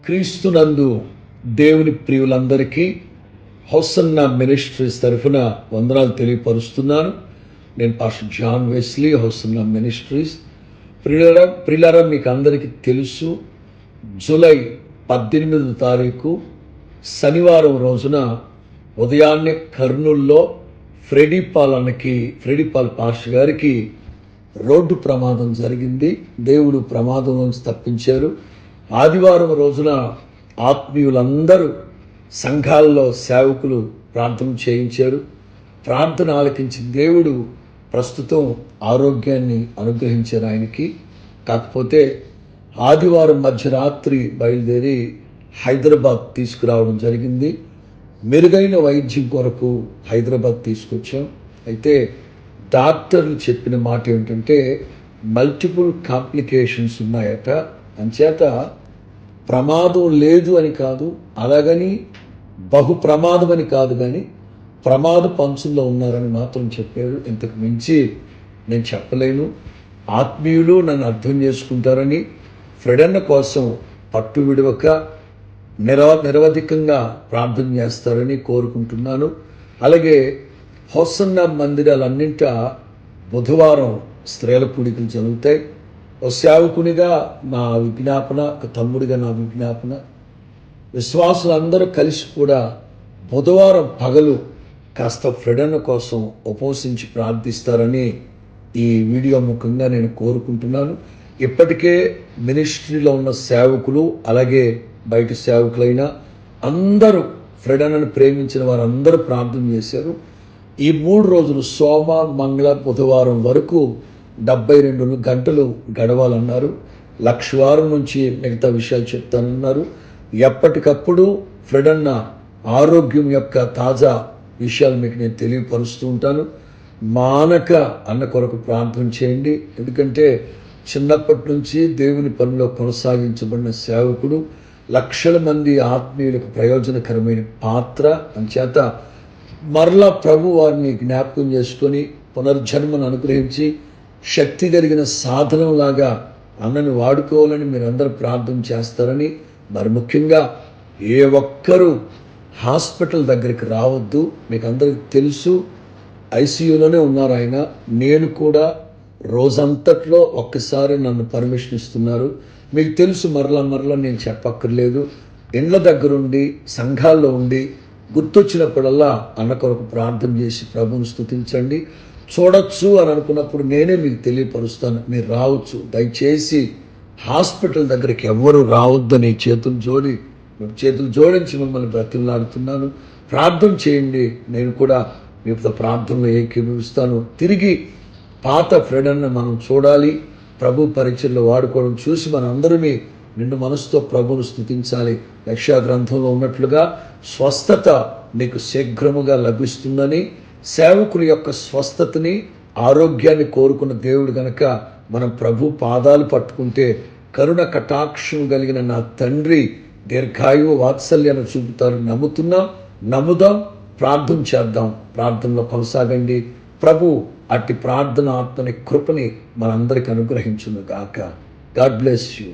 క్రీస్తునందు దేవుని ప్రియులందరికీ hosanna ministries తరఫున వందనాలు తెలియపరుస్తున్నాను. నేను pastor John Wesley, Hosanna ministries. ప్రియులారా, మీకు అందరికీ తెలుసు, జూలై 18వ తారీఖు శనివారం రోజున ఉదయాన్నే కర్నూల్లో ఫ్రెడీపాల్ పాస్టర్ గారికి రోడ్డు ప్రమాదం జరిగింది. దేవుడు ప్రమాదం నుంచి తప్పించారు. ఆదివారం రోజున ఆత్మీయులందరూ సంఘాల్లో సేవకులు ప్రార్థన చేయించారు. ప్రార్థన ఆలకించి దేవుడు ప్రస్తుతం ఆరోగ్యాన్ని అనుగ్రహించారు ఆయనకి. కాకపోతే ఆదివారం మధ్యరాత్రి బయలుదేరి హైదరాబాద్ తీసుకురావడం జరిగింది. మెరుగైన వైద్యం కొరకు హైదరాబాద్ తీసుకొచ్చాం. అయితే డాక్టర్లు చెప్పిన మాట ఏమిటంటే మల్టిపుల్ కాంప్లికేషన్స్ ఉన్నాయట. అంచేత ప్రమాదం లేదు అని కాదు, అలాగని బహు ప్రమాదం అని కాదు, కానీ ప్రమాద పంచుల్లో ఉన్నారని మాత్రం చెప్పారు. ఇంతకు మించి నేను చెప్పలేను. ఆత్మీయులు నన్ను అర్థం చేసుకుంటారని, ఫ్రెడన్న కోసం పట్టు విడవక నిరవధికంగా ప్రార్థన చేస్తారని కోరుకుంటున్నాను. అలాగే హోసన్నా మందిరాలన్నింట బుధవారం స్త్రీల కూడికలు జరుగుతాయి. ఓ సేవకునిగా నా విజ్ఞాపన, ఒక తమ్ముడిగా నా విజ్ఞాపన, విశ్వాసులందరూ కలిసి కూడా బుధవారం పగలు కాస్త ఫ్రెడన్న కోసం ఉపవసించి ప్రార్థిస్తారని ఈ వీడియో ముఖంగా నేను కోరుకుంటున్నాను. ఇప్పటికే మినిస్ట్రీలో ఉన్న సేవకులు, అలాగే బయట సేవకులైనా అందరూ ఫ్రెడన్నను ప్రేమించిన వారందరూ ప్రార్థన చేశారు. ఈ 3 రోజులు సోమ, మంగళ, బుధవారం వరకు 72 గంటలు గడవాలన్నారు. లక్షవారం నుంచి మిగతా విషయాలు చెప్తానన్నారు. ఎప్పటికప్పుడు ఫ్రెడన్న ఆరోగ్యం యొక్క తాజా విషయాలు మీకు నేను తెలియపరుస్తూ ఉంటాను. మానక అన్న కొరకు ప్రార్థన చేయండి. ఎందుకంటే చిన్నప్పటి నుంచి దేవుని పనిలో కొనసాగించబడిన సేవకుడు, లక్షల మంది ఆత్మీయులకు ప్రయోజనకరమైన పాత్ర. అంచేత మరలా ప్రభు వారిని జ్ఞాపకం చేసుకొని పునర్జన్మను అనుగ్రహించి శక్తి కలిగిన సాధనంలాగా అన్నను వాడుకోవాలని మీరందరూ ప్రార్థన చేస్తారని, మరి ముఖ్యంగా ఏ ఒక్కరూ హాస్పిటల్ దగ్గరికి రావద్దు. మీకు అందరికీ తెలుసు, ఐసీయూలోనే ఉన్నారు ఆయన. నేను కూడా రోజంతట్లో ఒక్కసారి నన్ను పర్మిషన్ ఇస్తున్నారు. మీకు తెలుసు, మరలా నేను చెప్పక్కర్లేదు. ఇండ్ల దగ్గరుండి, సంఘాల్లో ఉండి గుర్తొచ్చినప్పుడల్లా అన్న కొరకు ప్రార్థన చేసి ప్రభువును స్తుతించండి. చూడొచ్చు అని అనుకున్నప్పుడు నేనే మీకు తెలియపరుస్తాను, మీరు రావచ్చు. దయచేసి హాస్పిటల్ దగ్గరికి ఎవ్వరూ రావద్దని చేతులు జోడించి మిమ్మల్ని బ్రతిమలాడుతున్నాను. ప్రార్థన చేయండి. నేను కూడా మీతో ప్రార్థనలో ఏకీభవిస్తాను. తిరిగి పాత ఫ్రెడన్న మనం చూడాలి, ప్రభు పరిచయలో వాడుకోవడం చూసి మన అందరినీ నిండు మనసుతో ప్రభువును స్తుతించాలి. యెషయా గ్రంథంలో ఉన్నట్లుగా స్వస్థత నీకు శీఘ్రముగా లభిస్తుందని, సేవకుల యొక్క స్వస్థతని, ఆరోగ్యాన్ని కోరుకున్న దేవుడు గనక మనం ప్రభు పాదాలు పట్టుకుంటే కరుణ కటాక్షం కలిగిన నా తండ్రి దీర్ఘాయువు వాత్సల్యాన్ని చూపుతారు. నమ్ముదాం, ప్రార్థన చేద్దాం. ప్రార్థనలో కొనసాగండి. ప్రభు అట్టి ప్రార్థన ఆత్మని కృపని మనందరికి అనుగ్రహించును గాక. God bless you.